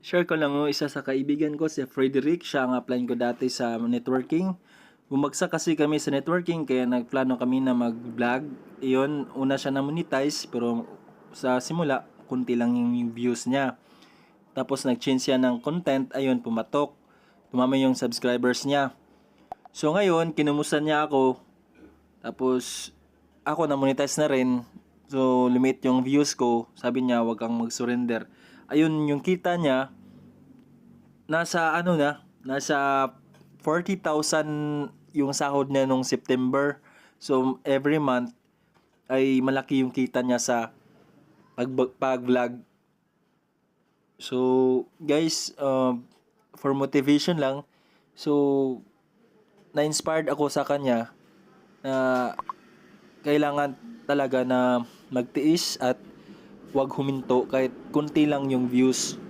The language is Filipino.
Share ko lang yung isa sa kaibigan ko, si Frederick. Siya ang apply ko dati sa networking. Bumagsak kasi kami sa networking kaya nagplano kami na mag-vlog. Iyon, una siya na monetize pero sa simula, kunti lang yung views niya. Tapos nag-change siya ng content, ayun, pumatok. Tumama yung subscribers niya. So ngayon, kinumusta niya ako. Tapos ako na monetize na rin. So limit yung views ko. Sabi niya, wag kang mag-surrender. Ayun, yung kita niya, nasa ano na, nasa 40,000 yung sahod niya nung September. So every month ay malaki yung kita niya sa pag-vlog. So guys, for motivation lang. So na-inspired ako sa kanya na kailangan talaga na magtiis at wag huminto kahit kunti lang yung views.